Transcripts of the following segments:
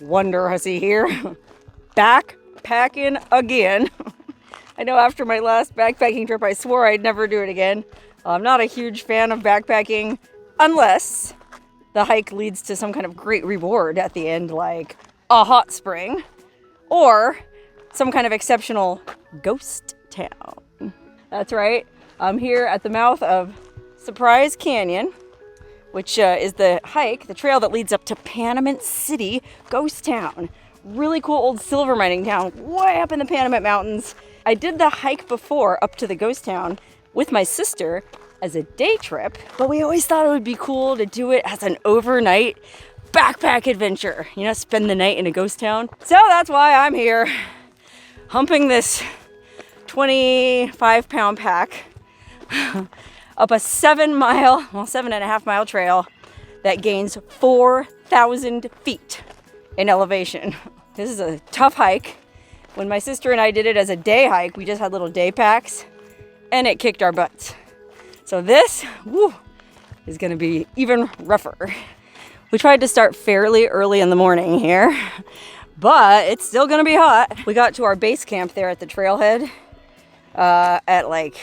Wonderhussy here. Backpacking again. I know after my last backpacking trip, I swore I'd never do it again. I'm not a huge fan of backpacking unless the hike leads to some kind of great reward at the end, like a hot spring or some kind of exceptional ghost town. That's right. I'm here at the mouth of Surprise Canyon, which is the trail that leads up to Panamint City, ghost town. Really cool old silver mining town way up in the Panamint Mountains. I did the hike before up to the ghost town with my sister as a day trip, but we always thought it would be cool to do it as an overnight backpack adventure. You know, spend the night in a ghost town. So that's why I'm here, humping this 25-pound pack up a 7.5 mile trail that gains 4,000 feet in elevation. This is a tough hike. When my sister and I did it as a day hike, we just had little day packs and it kicked our butts. So this is gonna be even rougher. We tried to start fairly early in the morning here, but it's still gonna be hot. We got to our base camp there at the trailhead at like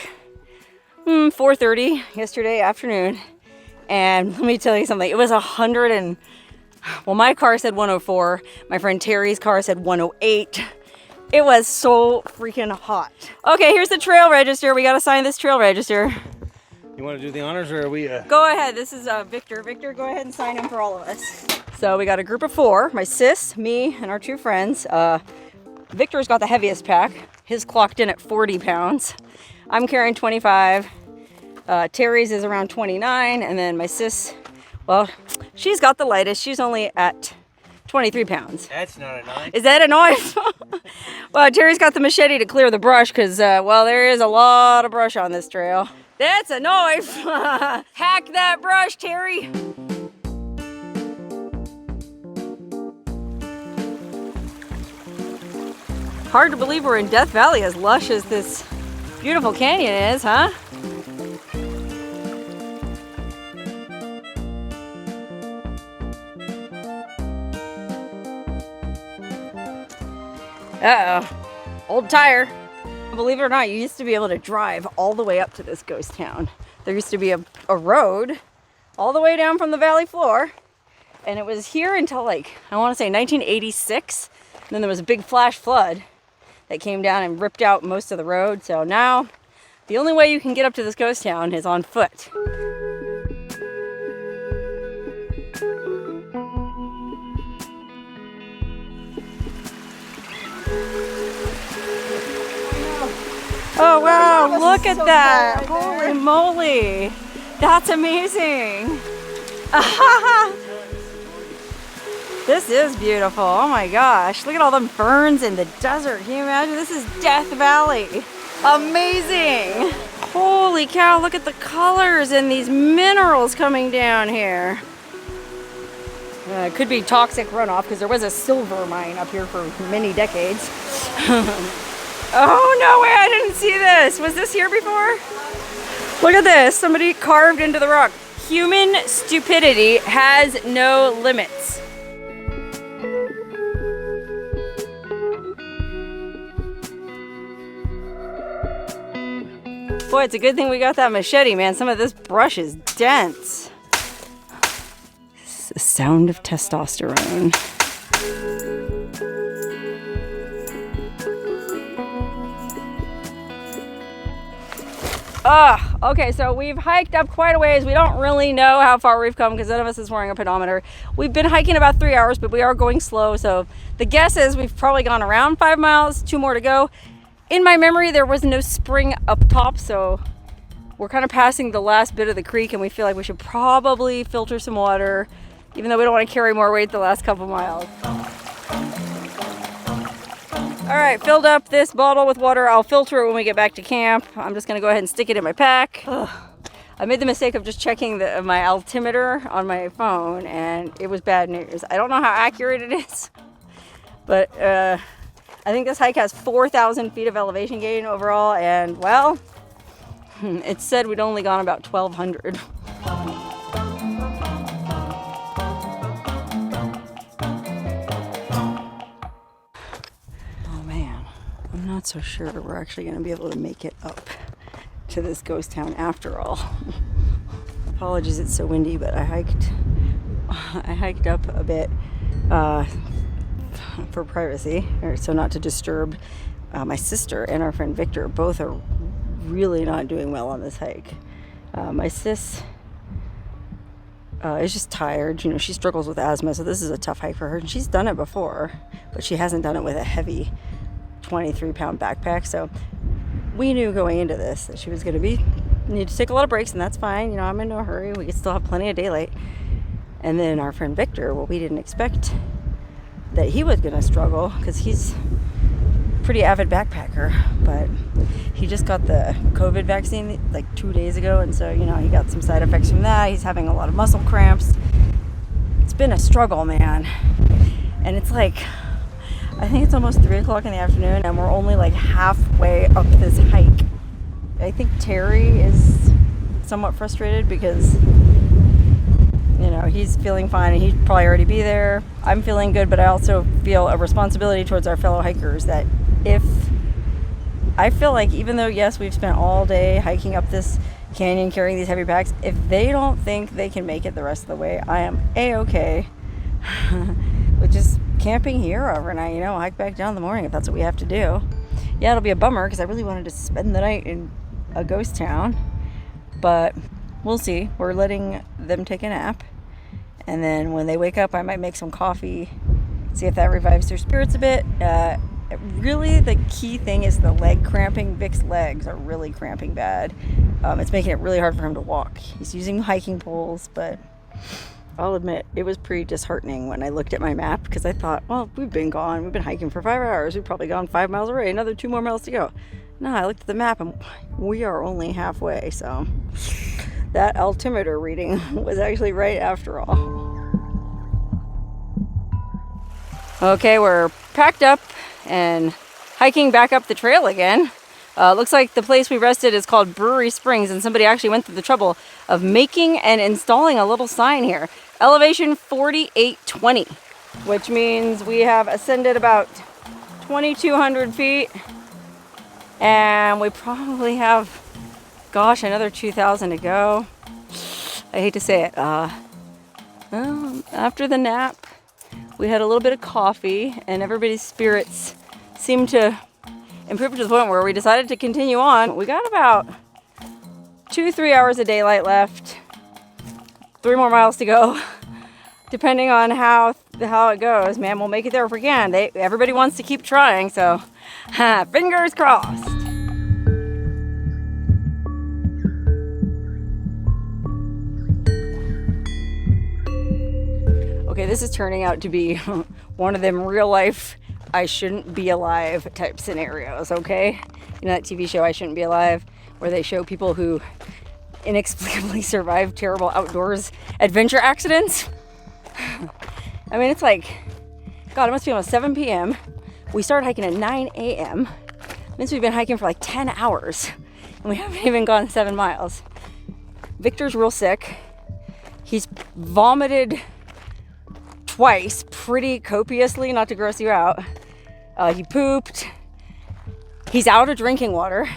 4:30 yesterday afternoon. And let me tell you something, it was 100 and, well, my car said 104. My friend Terry's car said 108. It was so freaking hot. Okay, here's the trail register. We gotta sign this trail register. You wanna do the honors or are we? Go ahead, this is Victor. Victor, go ahead and sign him for all of us. So we got a group of 4, my sis, me, and our 2 friends. Victor's got the heaviest pack. His clocked in at 40 pounds. I'm carrying 25. Terry's is around 29, and then my sis, well, she's got the lightest. She's only at 23 pounds. That's not a knife. Is that a knife? Well, Terry's got the machete to clear the brush because, well, there is a lot of brush on this trail. That's a knife. Hack that brush, Terry. Hard to believe we're in Death Valley, as lush as this beautiful canyon is, huh? Uh-oh, old tire. Believe it or not, you used to be able to drive all the way up to this ghost town. There used to be a road all the way down from the valley floor. And it was here until like, I want to say 1986. And then there was a big flash flood that came down and ripped out most of the road. So now the only way you can get up to this ghost town is on foot. Oh wow, look at that. Holy moly. That's amazing. This is beautiful. Oh my gosh. Look at all them ferns in the desert. Can you imagine? This is Death Valley. Amazing. Holy cow, look at the colors and these minerals coming down here. It could be toxic runoff because there was a silver mine up here for many decades. Oh, no way, I didn't see this. Was this here before? Look at this, somebody carved into the rock. Human stupidity has no limits. Boy, it's a good thing we got that machete, man. Some of this brush is dense. It's the sound of testosterone. Okay, so we've hiked up quite a ways. We don't really know how far we've come because none of us is wearing a pedometer. We've been hiking about 3 hours, but we are going slow. So the guess is we've probably gone around 5 miles, 2 more to go. In my memory, there was no spring up top, so we're kind of passing the last bit of the creek and we feel like we should probably filter some water, even though we don't want to carry more weight the last couple miles. All right, filled up this bottle with water. I'll filter it when we get back to camp. I'm just gonna go ahead and stick it in my pack. I made the mistake of just checking my altimeter on my phone and it was bad news. I don't know how accurate it is, but I think this hike has 4,000 feet of elevation gain overall, and well, it said we'd only gone about 1,200. not so sure we're actually going to be able to make it up to this ghost town after all. Apologies, it's so windy, but I hiked up a bit for privacy, or so not to disturb my sister and our friend Victor. Both are really not doing well on this hike. My sis is just tired. You know, she struggles with asthma, so this is a tough hike for her. And she's done it before, but she hasn't done it with a heavy 23-pound backpack. So we knew going into this that she was going to need to take a lot of breaks, and that's fine. You know, I'm in no hurry. We still have plenty of daylight. And then our friend Victor, well, we didn't expect that he was going to struggle because he's a pretty avid backpacker, but he just got the COVID vaccine like 2 days ago, and so, you know, he got some side effects from that. He's having a lot of muscle cramps. It's been a struggle, man. And it's like, I think it's almost 3 o'clock in the afternoon, and we're only like halfway up this hike. I think Terry is somewhat frustrated because, you know, he's feeling fine and he'd probably already be there. I'm feeling good, but I also feel a responsibility towards our fellow hikers that if I feel like, even though, yes, we've spent all day hiking up this canyon carrying these heavy packs, if they don't think they can make it the rest of the way, I am a-okay with just camping here overnight. You know, hike back down in the morning if that's what we have to do. Yeah, it'll be a bummer because I really wanted to spend the night in a ghost town, but we'll see. We're letting them take a nap, and then when they wake up, I might make some coffee, see if that revives their spirits a bit. Really, the key thing is the leg cramping. Vic's legs are really cramping bad. It's making it really hard for him to walk. He's using hiking poles, but I'll admit it was pretty disheartening when I looked at my map because I thought, well, we've been hiking for 5 hours. We've probably gone 5 miles away, another 2 more miles to go. No, I looked at the map and we are only halfway, so that altimeter reading was actually right after all. Okay, we're packed up and hiking back up the trail again. Looks like the place we rested is called Brewery Springs, and somebody actually went through the trouble of making and installing a little sign here. Elevation 4820, which means we have ascended about 2,200 feet, and we probably have, gosh, another 2,000 to go. I hate to say it. After the nap, we had a little bit of coffee, and everybody's spirits seemed to improve to the point where we decided to continue on. We got about 2-3 hours of daylight left, 3 more miles to go, depending on how it goes. Man, we'll make it there if we can. Everybody wants to keep trying, so fingers crossed. Okay, this is turning out to be one of them real life I shouldn't be alive type scenarios, okay? You know that TV show I Shouldn't Be Alive, where they show people who inexplicably survive terrible outdoors adventure accidents? I mean, it's like, God, it must be almost 7 p.m. We started hiking at 9 a.m. It means we've been hiking for like 10 hours, and we haven't even gone 7 miles. Victor's real sick. He's vomited twice pretty copiously, not to gross you out. He pooped. He's out of drinking water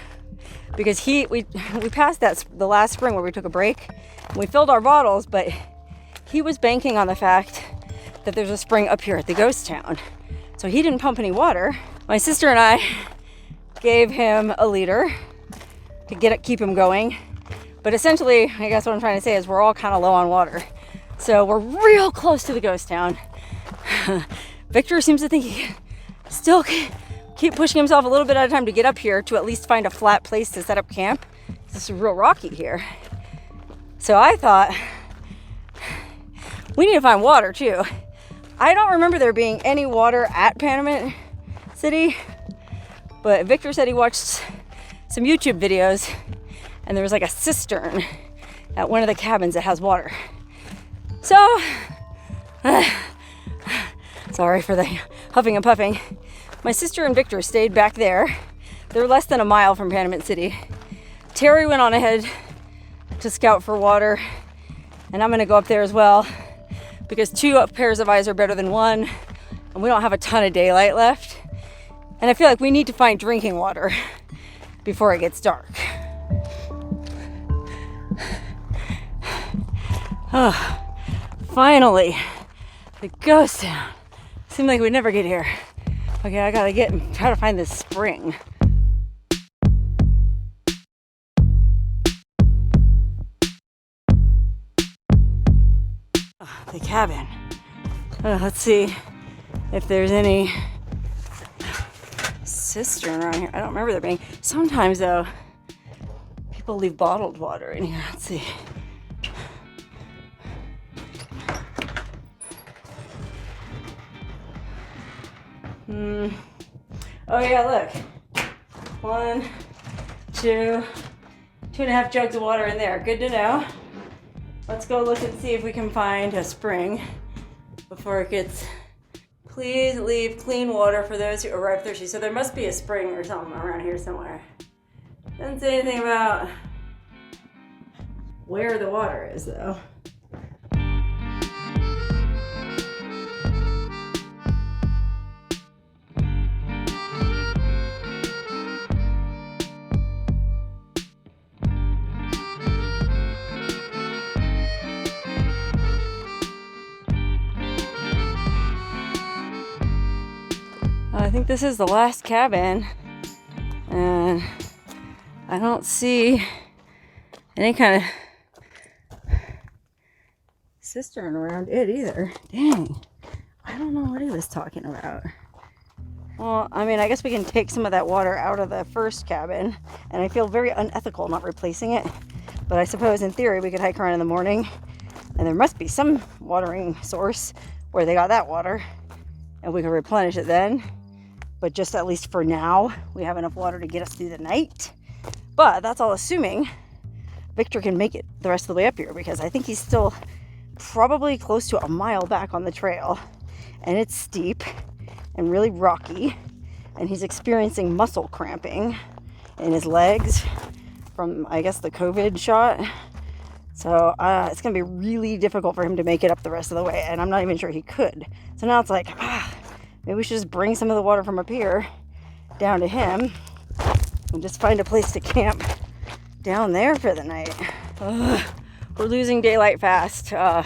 because we passed the last spring where we took a break and we filled our bottles, but he was banking on the fact that there's a spring up here at the ghost town, so he didn't pump any water. My sister and I gave him a liter to keep him going, but essentially, I guess what I'm trying to say is we're all kind of low on water. So we're real close to the ghost town. Victor seems to think he still keep pushing himself a little bit at a time to get up here to at least find a flat place to set up camp. This is real rocky here. So I thought, we need to find water too. I don't remember there being any water at Panamint City, but Victor said he watched some YouTube videos and there was like a cistern at one of the cabins that has water. So, sorry for the huffing and puffing. My sister and Victor stayed back there. They're less than a mile from Panamint City. Terry went on ahead to scout for water, and I'm gonna go up there as well because 2 pairs of eyes are better than 1, and we don't have a ton of daylight left. And I feel like we need to find drinking water before it gets dark. Oh, finally, the ghost town. Seemed like we'd never get here. Okay, I gotta try to find this spring. Oh, the cabin. Let's see if there's any cistern around here. I don't remember there being. Sometimes though, people leave bottled water in here. Let's see. Oh yeah, look. 1, 2, 2.5 jugs of water in there. Good to know. Let's go look and see if we can find a spring before it gets. Please leave clean water for those who arrive thirsty. So there must be a spring or something around here somewhere. Doesn't say anything about where the water is though. I think this is the last cabin, and I don't see any kind of cistern around it either. Dang, I don't know what he was talking about. Well, I mean, I guess we can take some of that water out of the first cabin, and I feel very unethical not replacing it, but I suppose in theory we could hike around in the morning, and there must be some watering source where they got that water, and we could replenish it then. But just at least for now, we have enough water to get us through the night. But that's all assuming Victor can make it the rest of the way up here, because I think he's still probably close to a mile back on the trail. And it's steep and really rocky. And he's experiencing muscle cramping in his legs from, I guess, the COVID shot. So it's going to be really difficult for him to make it up the rest of the way. And I'm not even sure he could. So now it's like, maybe we should just bring some of the water from up here down to him and just find a place to camp down there for the night. We're losing daylight fast. I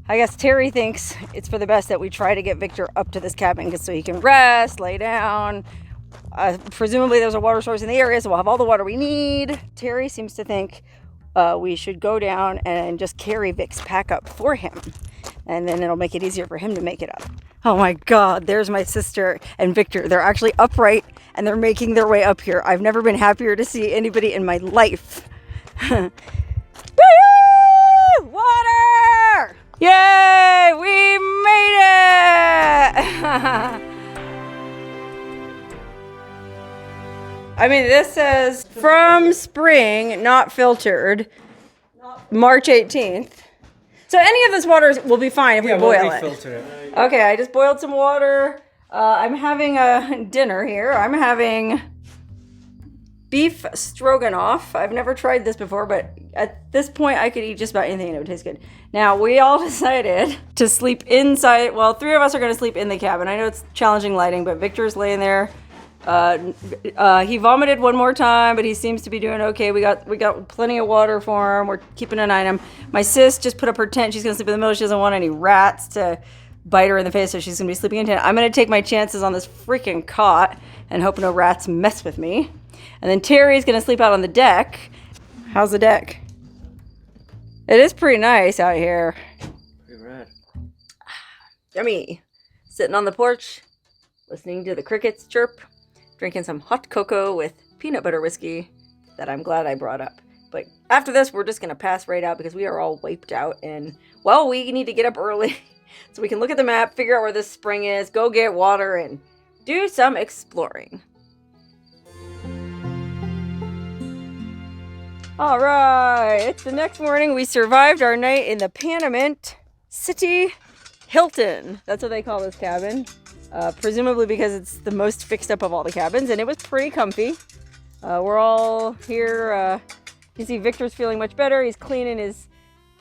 guess Terry thinks it's for the best that we try to get Victor up to this cabin so he can rest, lay down. Presumably there's a water source in the area, so we'll have all the water we need. Terry seems to think we should go down and just carry Vic's pack up for him. And then it'll make it easier for him to make it up. Oh my God, there's my sister and Victor. They're actually upright and they're making their way up here. I've never been happier to see anybody in my life. Woo! Water! Yay! We made it! I mean, this says from spring, not filtered, March 18th. So any of this water will be fine if we boil it. Filter it. Okay, I just boiled some water. I'm having a dinner here. I'm having beef stroganoff. I've never tried this before, but at this point I could eat just about anything and it would taste good. Now, we all decided to sleep inside. Well, 3 of us are going to sleep in the cabin. I know it's challenging lighting, but Victor's laying there. He vomited one more time, but he seems to be doing okay. We got plenty of water for him. We're keeping an eye on him. My sis just put up her tent. She's gonna sleep in the middle. She doesn't want any rats to bite her in the face, so she's gonna be sleeping in tent. I'm gonna take my chances on this freaking cot and hope no rats mess with me. And then Terry's gonna sleep out on the deck. How's the deck? It is pretty nice out here. Pretty rad. Yummy. Sitting on the porch, listening to the crickets chirp. Drinking some hot cocoa with peanut butter whiskey that I'm glad I brought up. But after this, we're just going to pass right out because we are all wiped out. And, well, we need to get up early so we can look at the map, figure out where this spring is, go get water, and do some exploring. All right, it's the next morning. We survived our night in the Panamint City Hilton. That's what they call this cabin. Presumably because it's the most fixed up of all the cabins, and it was pretty comfy. We're all here. You see Victor's feeling much better. He's cleaning his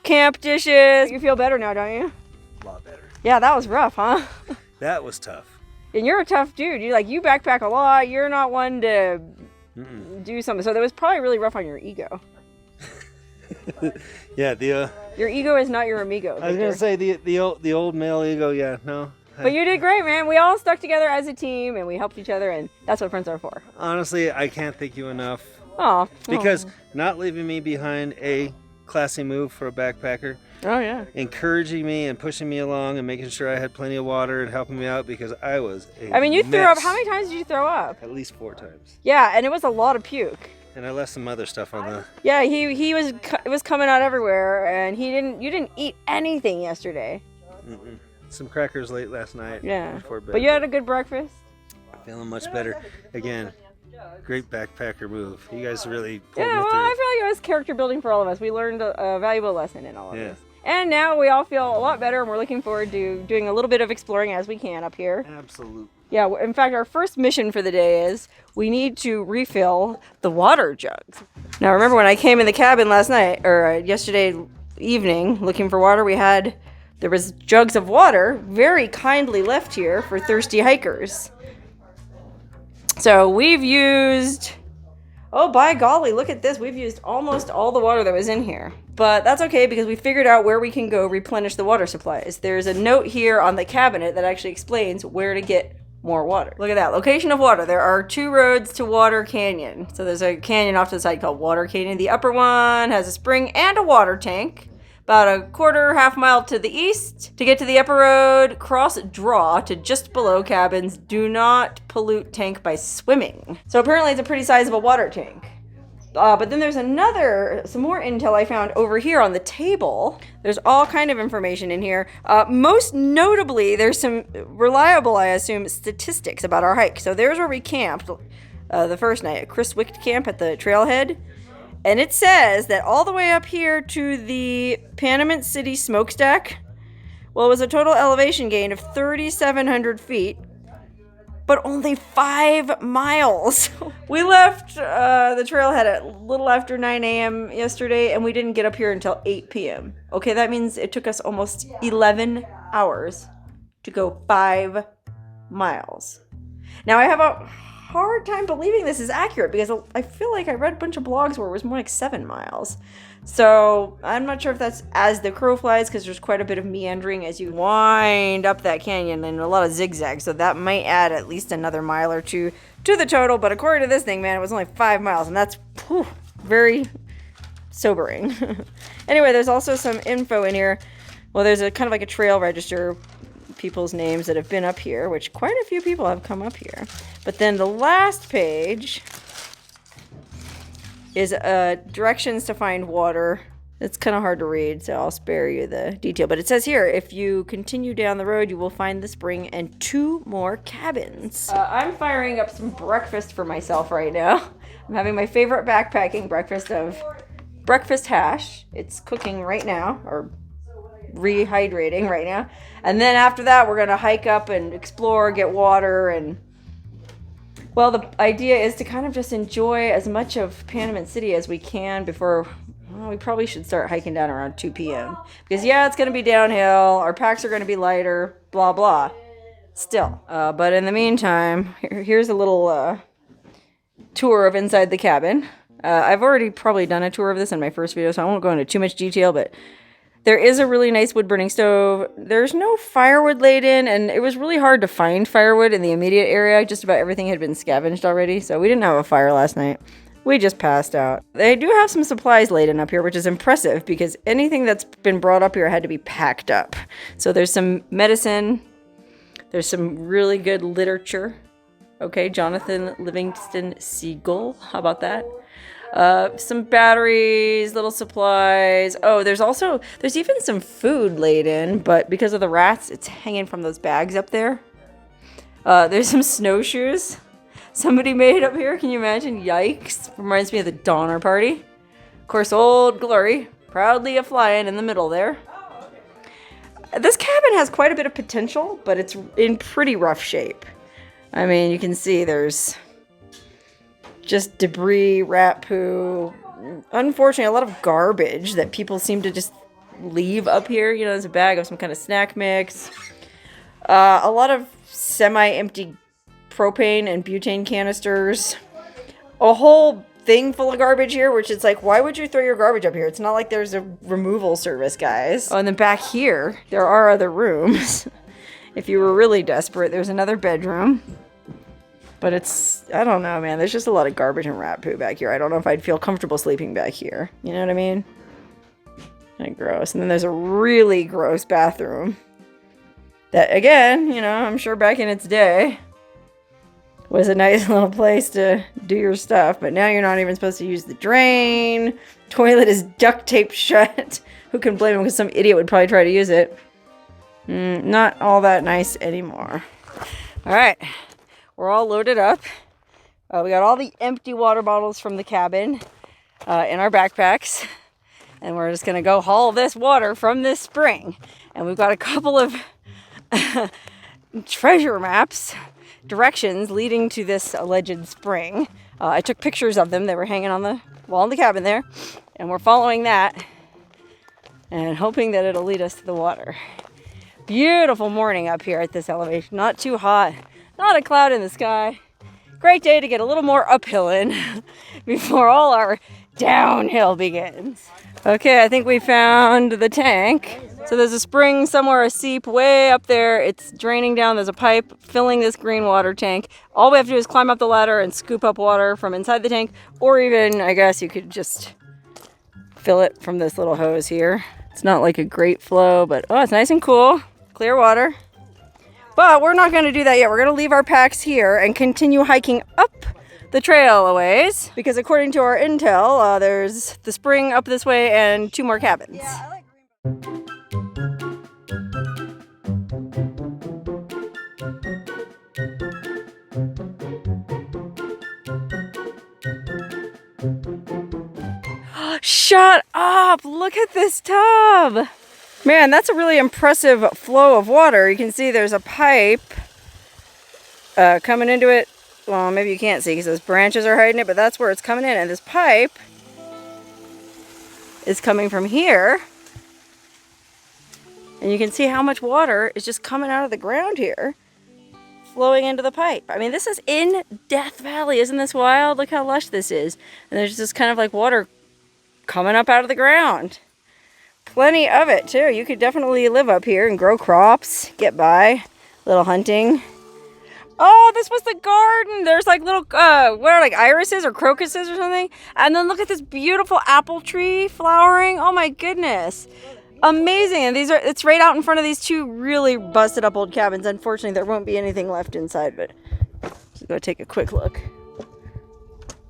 camp dishes. You feel better now, don't you? A lot better. Yeah, that was rough, huh? That was tough. And you're a tough dude. You backpack a lot. You're not one to do something. So that was probably really rough on your ego. Yeah, your ego is not your amigo, Victor. I was gonna say the old male ego. Yeah, no. But you did great, man. We all stuck together as a team, and we helped each other, and that's what friends are for. Honestly, I can't thank you enough. Oh. Because not leaving me behind, a classy move for a backpacker. Oh, yeah. Encouraging me and pushing me along and making sure I had plenty of water and helping me out because I was you threw up. How many times did you throw up? At least 4 times. Yeah, and it was a lot of puke. And I left some other stuff on the... Yeah, it was coming out everywhere, and you didn't eat anything yesterday. Some crackers late last night. Yeah. Before bed. But you had a good breakfast? Feeling much better. Again, great backpacker move. You guys really pulled me Yeah, well, through. I feel like it was character building for all of us. We learned a valuable lesson in all of this. Yeah. And now we all feel a lot better, and we're looking forward to doing a little bit of exploring as we can up here. Absolutely. Yeah, in fact, our first mission for the day is we need to refill the water jugs. Now, remember when I came in the cabin last night, or yesterday evening, looking for water, there was jugs of water very kindly left here for thirsty hikers. So we've used, oh by golly, look at this. We've used almost all the water that was in here. But that's okay because we figured out where we can go replenish the water supplies. There's a note here on the cabinet that actually explains where to get more water. Look at that, location of water. There are 2 roads to Water Canyon. So there's a canyon off to the side called Water Canyon. The upper one has a spring and a water tank. About a half mile to the east. To get to the upper road, cross draw to just below cabins. Do not pollute tank by swimming. So apparently it's a pretty sizable water tank. But then there's some more intel I found over here on the table. There's all kind of information in here. Most notably, there's some reliable, I assume, statistics about our hike. So there's where we camped the first night at Chris Wick Camp at the trailhead. And it says that all the way up here to the Panamint City smokestack, well, it was a total elevation gain of 3,700 feet, but only 5 miles. We left the trailhead at a little after 9 a.m. yesterday, and we didn't get up here until 8 p.m. Okay, that means it took us almost 11 hours to go 5 miles. Now, I have a hard time believing this is accurate because I feel like I read a bunch of blogs where it was more like 7 miles. So I'm not sure if that's as the crow flies because there's quite a bit of meandering as you wind up that canyon and a lot of zigzags. So that might add at least another mile or 2 to the total. But according to this thing, man, it was only 5 miles, and that's very sobering. Anyway, there's also some info in here. Well, there's a kind of like a trail register, people's names that have been up here, which quite a few people have come up here. But then the last page is directions to find water. It's kind of hard to read, so I'll spare you the detail. But it says here, if you continue down the road, you will find the spring and 2 more cabins. I'm firing up some breakfast for myself right now. I'm having my favorite backpacking breakfast of breakfast hash. It's cooking right now, or rehydrating right now. And then after that, we're going to hike up and explore, get water, and well, the idea is to kind of just enjoy as much of Panamint City as we can before, well, we probably should start hiking down around 2 p.m. Because, yeah, it's going to be downhill. Our packs are going to be lighter, blah, blah. Still. But in the meantime, here's a little tour of inside the cabin. I've already probably done a tour of this in my first video, so I won't go into too much detail, but there is a really nice wood-burning stove. There's no firewood laid in, and it was really hard to find firewood in the immediate area. Just about everything had been scavenged already, so we didn't have a fire last night. We just passed out. They do have some supplies laid in up here, which is impressive because anything that's been brought up here had to be packed up. So there's some medicine. There's some really good literature. Okay, Jonathan Livingston Seagull. How about that? Some batteries, little supplies. Oh, there's even some food laid in, but because of the rats, it's hanging from those bags up there. There's some snowshoes somebody made up here. Can you imagine? Yikes. Reminds me of the Donner Party. Of course, Old Glory, proudly a-flying in the middle there. This cabin has quite a bit of potential, but it's in pretty rough shape. I mean, you can see there's just debris, rat poo. Unfortunately, a lot of garbage that people seem to just leave up here. You know, there's a bag of some kind of snack mix. A lot of semi-empty propane and butane canisters. A whole thing full of garbage here, which is like, why would you throw your garbage up here? It's not like there's a removal service, guys. Oh, and then back here, there are other rooms. If you were really desperate, there's another bedroom. But it's, I don't know, man. There's just a lot of garbage and rat poo back here. I don't know if I'd feel comfortable sleeping back here. You know what I mean? Kind of gross. And then there's a really gross bathroom. That, again, you know, I'm sure back in its day was a nice little place to do your stuff. But now you're not even supposed to use the drain. Toilet is duct taped shut. Who can blame him? Because some idiot would probably try to use it. Not all that nice anymore. All right. We're all loaded up. We got all the empty water bottles from the cabin in our backpacks. And we're just going to go haul this water from this spring. And we've got a couple of treasure maps, directions leading to this alleged spring. I took pictures of them. They were hanging on the wall in the cabin there. And we're following that and hoping that it'll lead us to the water. Beautiful morning up here at this elevation. Not too hot. Not a cloud in the sky. Great day to get a little more uphill in before all our downhill begins. Okay, I think we found the tank. So there's a spring somewhere, a seep way up there. It's draining down. There's a pipe filling this green water tank. All we have to do is climb up the ladder and scoop up water from inside the tank. Or even, I guess you could just fill it from this little hose here. It's not like a great flow, but oh, it's nice and cool. Clear water. But we're not going to do that yet. We're going to leave our packs here and continue hiking up the trail a ways. Because according to our intel, there's the spring up this way and 2 more cabins. Yeah, I like Shut up! Look at this tub! Man, that's a really impressive flow of water. You can see there's a pipe coming into it. Well, maybe you can't see because those branches are hiding it, but that's where it's coming in. And this pipe is coming from here. And you can see how much water is just coming out of the ground here, flowing into the pipe. I mean, this is in Death Valley. Isn't this wild? Look how lush this is. And there's just kind of like water coming up out of the ground. Plenty of it too. You could definitely live up here and grow crops, get by, little hunting. Oh, this was the garden. There's like little, what are like irises or crocuses or something? And then look at this beautiful apple tree flowering. Oh my goodness. Amazing. And it's right out in front of these 2 really busted up old cabins. Unfortunately, there won't be anything left inside, but let's go take a quick look.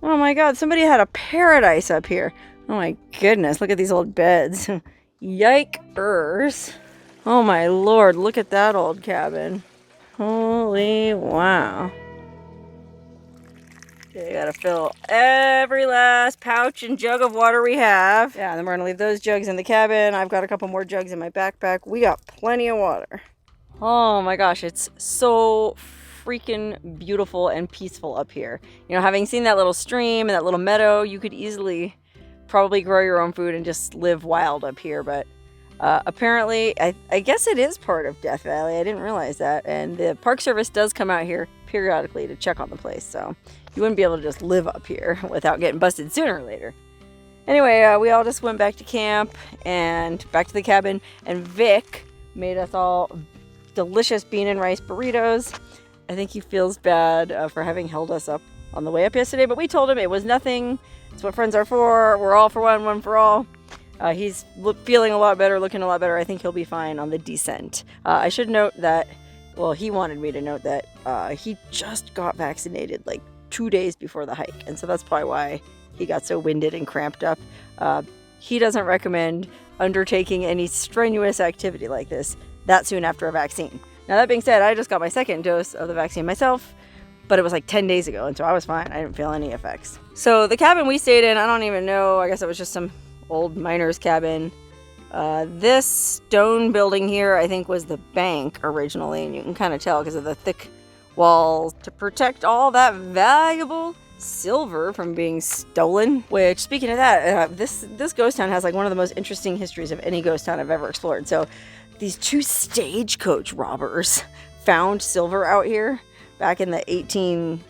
Oh my God, somebody had a paradise up here. Oh my goodness, look at these old beds. Yikers. Oh my Lord, look at that old cabin. Holy wow. Okay, gotta fill every last pouch and jug of water we have. Yeah, and then we're gonna leave those jugs in the cabin. I've got a couple more jugs in my backpack. We got plenty of water. Oh my gosh, it's so freaking beautiful and peaceful up here. You know, having seen that little stream and that little meadow, you could easily probably grow your own food and just live wild up here, but apparently I guess it is part of Death Valley. I didn't realize that, and the Park Service does come out here periodically to check on the place, so you wouldn't be able to just live up here without getting busted sooner or later. Anyway, we all just went back to camp and back to the cabin, and Vic made us all delicious bean and rice burritos. I think he feels bad for having held us up on the way up yesterday, but we told him it was nothing. It's what friends are for. We're all for one, one for all. He's feeling a lot better, looking a lot better. I think he'll be fine on the descent. I should note that, well, he wanted me to note that he just got vaccinated like 2 days before the hike. And so that's probably why he got so winded and cramped up. He doesn't recommend undertaking any strenuous activity like this that soon after a vaccine. Now, that being said, I just got my 2nd dose of the vaccine myself, but it was like 10 days ago, and so I was fine. I didn't feel any effects. So the cabin we stayed in, I don't even know. I guess it was just some old miner's cabin. This stone building here, I think, was the bank originally, and you can kind of tell because of the thick walls to protect all that valuable silver from being stolen. Which, speaking of that, this ghost town has like one of the most interesting histories of any ghost town I've ever explored. So these 2 stagecoach robbers found silver out here back in the 1870s,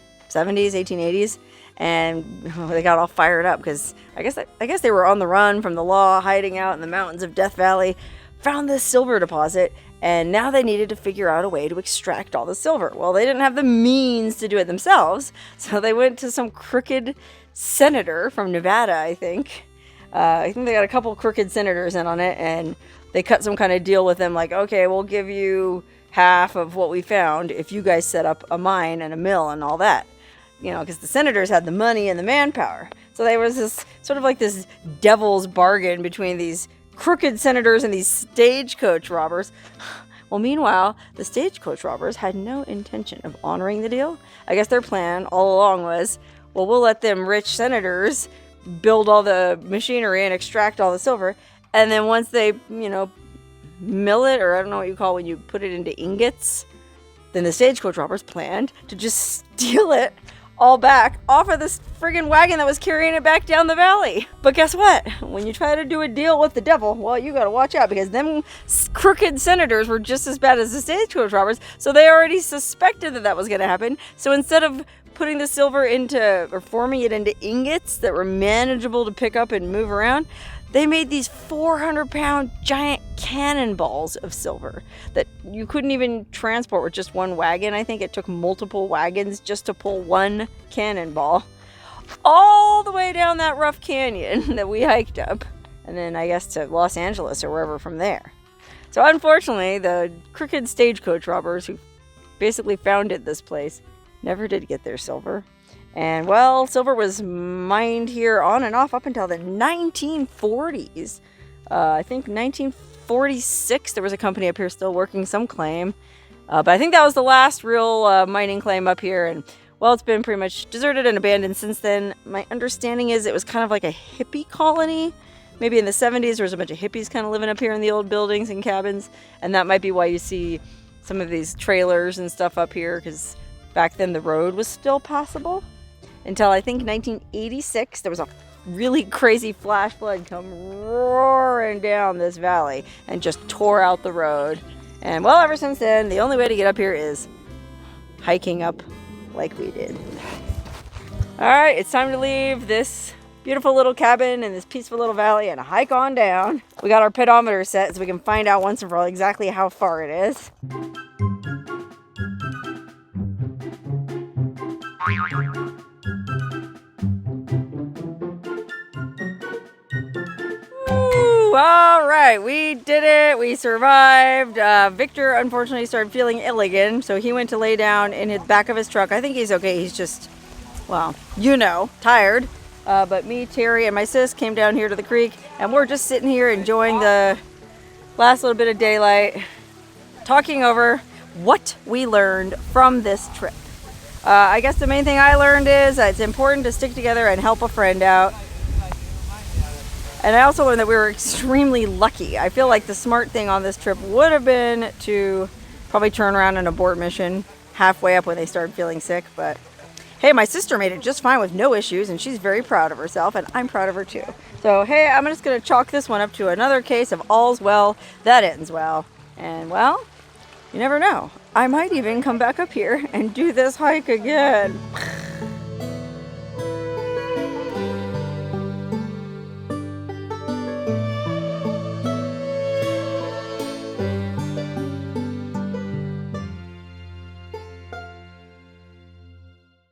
1880s. And they got all fired up because I guess they were on the run from the law, hiding out in the mountains of Death Valley, found this silver deposit, and now they needed to figure out a way to extract all the silver. Well, they didn't have the means to do it themselves, so they went to some crooked senator from Nevada, I think. I think they got a couple crooked senators in on it, and they cut some kind of deal with them, like, okay, we'll give you half of what we found if you guys set up a mine and a mill and all that. You know, because the senators had the money and the manpower. So there was this sort of like this devil's bargain between these crooked senators and these stagecoach robbers. Well, meanwhile, the stagecoach robbers had no intention of honoring the deal. I guess their plan all along was, well, we'll let them rich senators build all the machinery and extract all the silver. And then once they, you know, mill it, or I don't know what you call when you put it into ingots, then the stagecoach robbers planned to just steal it all back off of this friggin' wagon that was carrying it back down the valley. But guess what? When you try to do a deal with the devil, well, you gotta watch out, because them crooked senators were just as bad as the stagecoach robbers, so they already suspected that was gonna happen. So instead of putting the silver into, or forming it into ingots that were manageable to pick up and move around, they made these 400-pound giant cannonballs of silver that you couldn't even transport with just one wagon. I think it took multiple wagons just to pull one cannonball all the way down that rough canyon that we hiked up, and then I guess to Los Angeles or wherever from there. So unfortunately, the crooked stagecoach robbers who basically founded this place never did get their silver. And, well, silver was mined here on and off up until the 1940s. I think 1946, there was a company up here still working some claim. But I think that was the last real mining claim up here. And, well, it's been pretty much deserted and abandoned since then. My understanding is it was kind of like a hippie colony. Maybe in the 70s, there was a bunch of hippies kind of living up here in the old buildings and cabins. And that might be why you see some of these trailers and stuff up here, because back then the road was still passable. Until I think 1986, there was a really crazy flash flood come roaring down this valley and just tore out the road. And, well, ever since then, the only way to get up here is hiking up like we did. All right, it's time to leave this beautiful little cabin in this peaceful little valley and hike on down. We got our pedometer set so we can find out once and for all exactly how far it is. All right, we did it. We survived. Victor, unfortunately, started feeling ill again, so he went to lay down in the back of his truck. I think he's okay. He's just, well, you know, tired. But me, Terry, and my sis came down here to the creek, and we're just sitting here enjoying the last little bit of daylight, talking over what we learned from this trip. I guess the main thing I learned is that it's important to stick together and help a friend out. And I also learned that we were extremely lucky. I feel like the smart thing on this trip would have been to probably turn around and abort mission halfway up when they started feeling sick. But hey, my sister made it just fine with no issues, and she's very proud of herself, and I'm proud of her too. So hey, I'm just going to chalk this one up to another case of all's well that ends well. And, well, you never know. I might even come back up here and do this hike again.